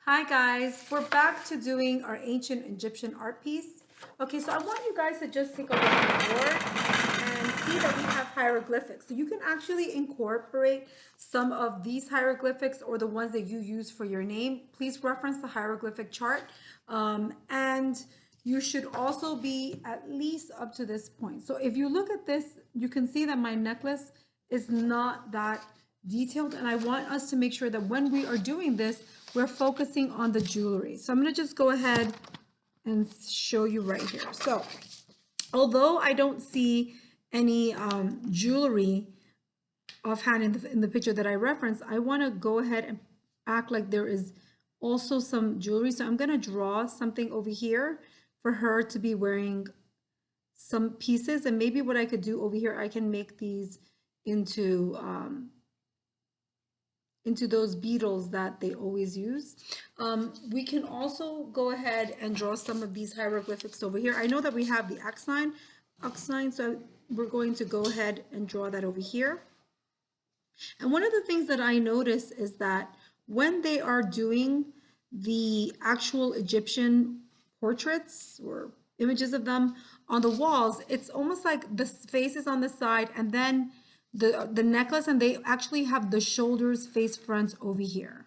Hi guys, we're back to doing our ancient Egyptian art piece. Okay, so I want you guys to just take a look at the board and see that we have hieroglyphics. So you can actually incorporate some of these hieroglyphics or the ones that you use for your name. Please reference the hieroglyphic chart. And you should also be at least up to this point. So if you look at this, you can see that my necklace is not that detailed, and I want us to make sure that when we are doing this, we're focusing on the jewelry. So I'm going to just go ahead and show you right here. So although I don't see any jewelry offhand in the picture that I referenced, I want to go ahead and act like there is also some jewelry. So I'm going to draw something over here for her to be wearing some pieces, and maybe what I could do over here, I can make these into those beetles that they always use. We can also go ahead and draw some of these hieroglyphics over here. I know that we have the X sign, so we're going to go ahead and draw that over here. And one of the things that I notice is that when they are doing the actual Egyptian portraits or images of them on the walls, it's almost like the face is on the side and then the necklace, and they actually have the shoulders face front over here.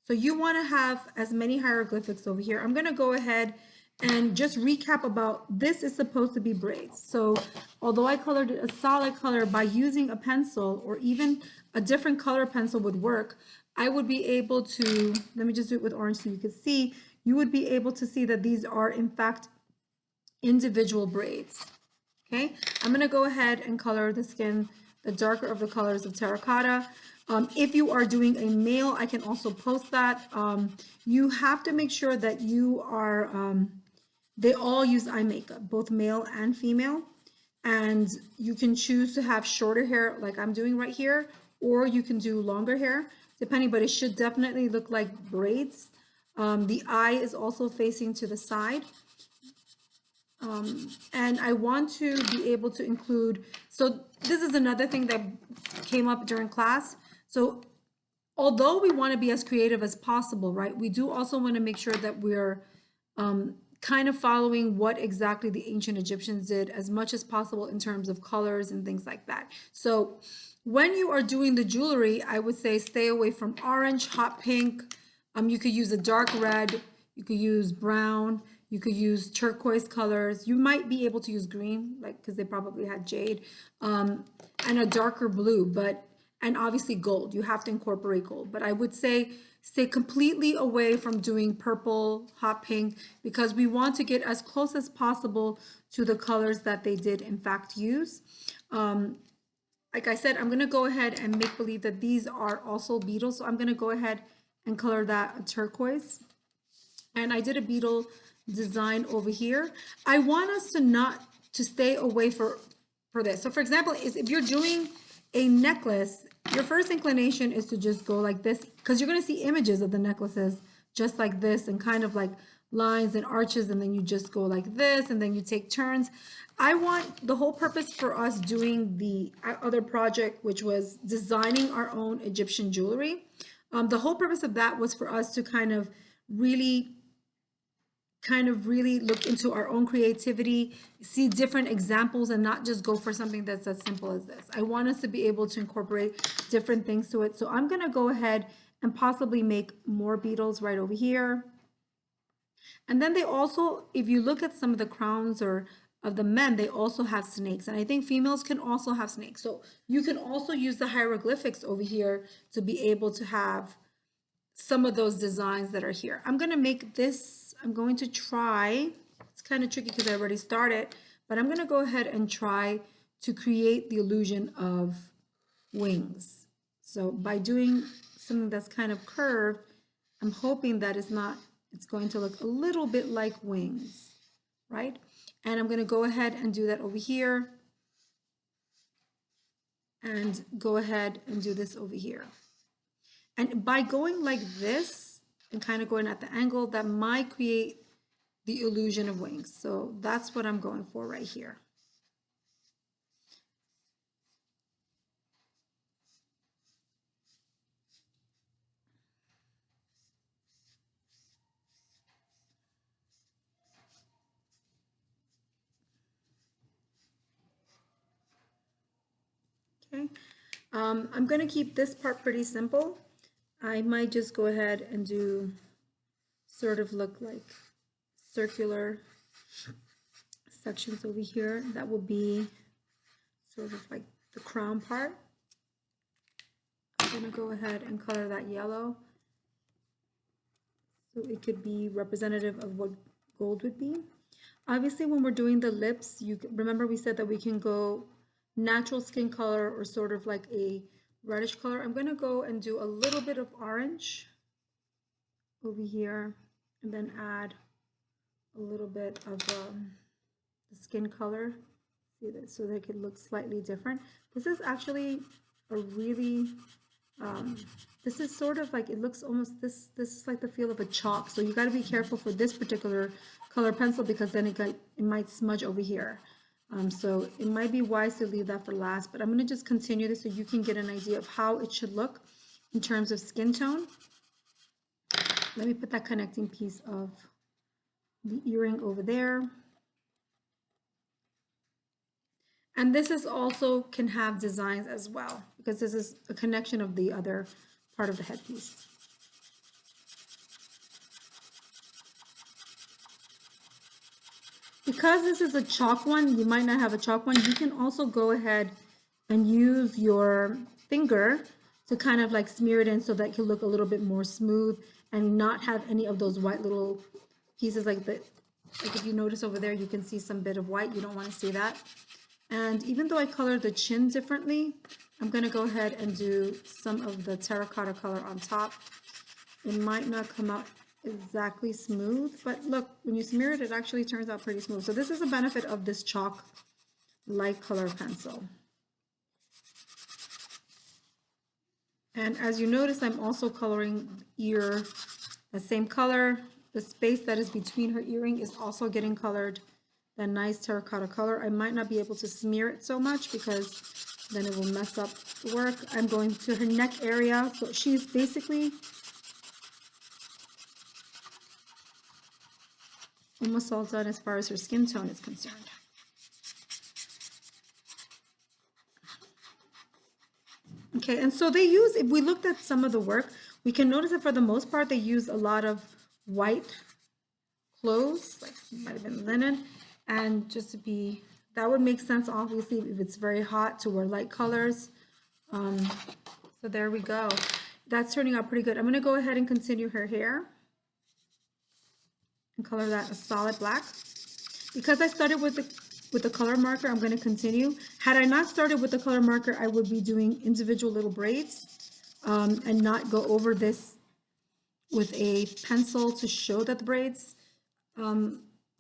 So you want to have as many hieroglyphics over here. I'm going to go ahead and just recap about this is supposed to be braids. So although I colored it a solid color, by using a pencil or even a different color pencil would work, I would be able to, let me just do it with orange so you can see, you would be able to see that these are in fact individual braids. Okay, I'm going to go ahead and color the skin the darker of the colors of terracotta. If you are doing a male, I can also post that. You have to make sure that you are, they all use eye makeup, both male and female. And you can choose to have shorter hair like I'm doing right here, or you can do longer hair, depending, but it should definitely look like braids. The eye is also facing to the side. And I want to be able to include, so this is another thing that came up during class. So although we want to be as creative as possible, right, we do also want to make sure that we're kind of following what exactly the ancient Egyptians did as much as possible in terms of colors and things like that. So when you are doing the jewelry, I would say stay away from orange, hot pink. You could use a dark red, you could use brown, you could use turquoise colors. You might be able to use green, like because they probably had jade, and a darker blue, and obviously gold. You have to incorporate gold. But I would say stay completely away from doing purple, hot pink, because we want to get as close as possible to the colors that they did in fact use. Like I said, I'm going to go ahead and make believe that these are also beetles. So I'm going to go ahead and color that a turquoise. And I did a beetle design over here. I want us to not to stay away for this. So for example, if you're doing a necklace, your first inclination is to just go like this, because you're going to see images of the necklaces just like this and kind of like lines and arches, and then you just go like this and then you take turns. I want the whole purpose for us doing the other project, which was designing our own Egyptian jewelry. The whole purpose of that was for us to really really look into our own creativity, see different examples, and not just go for something that's as simple as this. I want us to be able to incorporate different things to it. So I'm going to go ahead and possibly make more beetles right over here. And then they also, if you look at some of the crowns or of the men, they also have snakes. And I think females can also have snakes. So you can also use the hieroglyphics over here to be able to have some of those designs that are here. I'm going to make this, I'm going to try, it's kind of tricky because I already started, but I'm going to go ahead and try to create the illusion of wings. So by doing something that's kind of curved, I'm hoping that it's going to look a little bit like wings, right? And I'm going to go ahead and do that over here and go ahead and do this over here. And by going like this and kind of going at the angle, that might create the illusion of wings. So that's what I'm going for right here. Okay, I'm gonna keep this part pretty simple. I might just go ahead and do sort of look like circular sections over here. That will be sort of like the crown part. I'm gonna go ahead and color that yellow so it could be representative of what gold would be. Obviously, when we're doing the lips, remember we said that we can go natural skin color or sort of like a reddish color. I'm gonna go and do a little bit of orange over here and then add a little bit of the skin color. See that, so they could look slightly different. This is actually a really, this is sort of like, it looks almost, this is like the feel of a chalk. So you got to be careful for this particular color pencil because then it might smudge over here. So it might be wise to leave that for last, but I'm going to just continue this so you can get an idea of how it should look in terms of skin tone. Let me put that connecting piece of the earring over there. And this is also can have designs as well, because this is a connection of the other part of the headpiece. Because this is a chalk one, you might not have a chalk one, you can also go ahead and use your finger to kind of like smear it in so that it can look a little bit more smooth and not have any of those white little pieces like if you notice over there, you can see some bit of white. You don't want to see that. And even though I colored the chin differently, I'm going to go ahead and do some of the terracotta color on top. It might not come out exactly smooth, but look, when you smear it, it actually turns out pretty smooth. So this is a benefit of this chalk light color pencil. And as you notice, I'm also coloring ear the same color. The space that is between her earring is also getting colored that nice terracotta color. I might not be able to smear it so much because then it will mess up the work. I'm going to her neck area. So she's basically almost all done as far as her skin tone is concerned. Okay, and so they use, if we looked at some of the work, we can notice that for the most part, they use a lot of white clothes, like it might have been linen. And just to be, that would make sense, obviously, if it's very hot to wear light colors. So there we go. That's turning out pretty good. I'm going to go ahead and continue her hair and color that a solid black. Because I started with the color marker, I'm going to continue. Had I not started with the color marker, I would be doing individual little braids and not go over this with a pencil to show that the braids.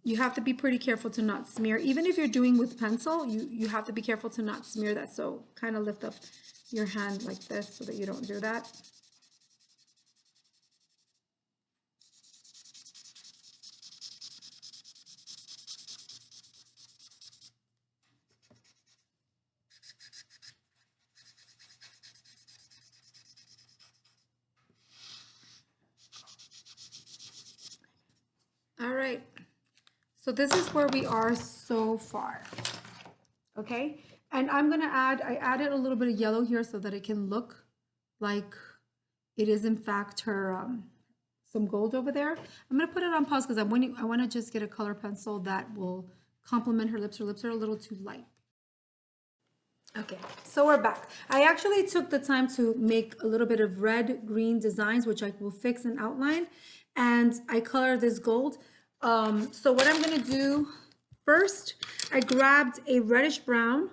You have to be pretty careful to not smear. Even if you're doing with pencil, you have to be careful to not smear that. So kind of lift up your hand like this so that you don't do that. All right. So this is where we are so far. Okay. And I'm going to I added a little bit of yellow here so that it can look like it is in fact her, some gold over there. I'm going to put it on pause because I want to just get a color pencil that will complement her lips. Her lips are a little too light. Okay, so we're back. I actually took the time to make a little bit of red-green designs, which I will fix and outline, and I colored this gold. So what I'm going to do first, I grabbed a reddish brown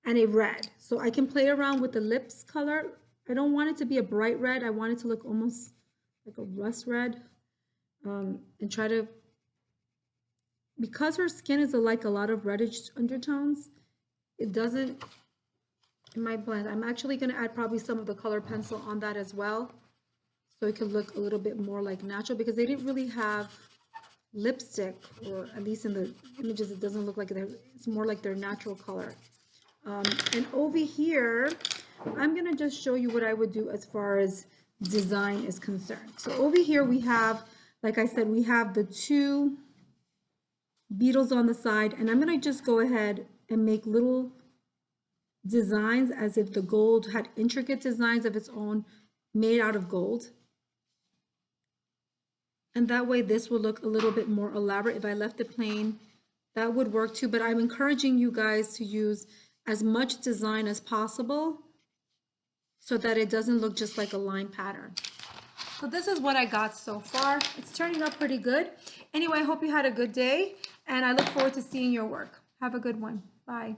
and a red. So I can play around with the lips color. I don't want it to be a bright red. I want it to look almost like a rust red, and try to, because her skin is like a lot of reddish undertones, it might blend. I'm actually going to add probably some of the color pencil on that as well, so it could look a little bit more like natural, because they didn't really have lipstick, or at least in the images it doesn't look like it's more like their natural color. And over here, I'm going to just show you what I would do as far as design is concerned. So over here we have, like I said, we have the two beetles on the side, and I'm going to just go ahead and make little designs as if the gold had intricate designs of its own made out of gold. And that way this will look a little bit more elaborate. If I left it plain, that would work too. But I'm encouraging you guys to use as much design as possible so that it doesn't look just like a line pattern. So this is what I got so far. It's turning out pretty good. Anyway, I hope you had a good day and I look forward to seeing your work. Have a good one. Bye.